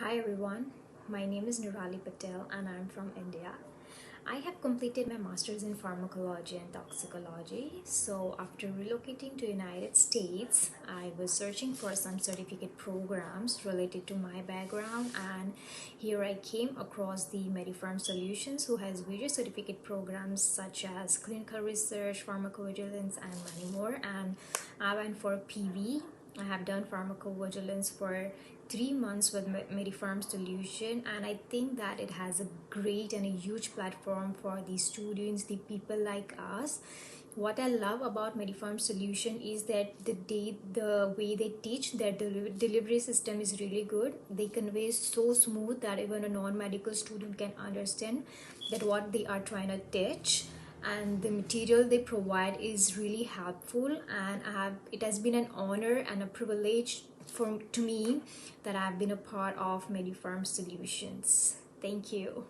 Hi everyone, my name is Niralee Patel and I'm from India. I have completed my master's in pharmacology and toxicology. So after relocating to United States, I was searching for some certificate programs related to my background, and here I came across the MediPharm Solutions, who has various certificate programs such as clinical research, pharmacovigilance and many more, and I went for PV. I have done pharmacovigilance for 3 months with MediPharm Solution, and I think that it has a great and a huge platform for the students, the people like us. What I love about MediPharm Solution is that the way they teach, their delivery system is really good. They convey so smooth that even a non-medical student can understand that what they are trying to teach, and the material they provide is really helpful, and it has been an honor and a privilege to me that I've been a part of MediPharm Solutions. Thank you.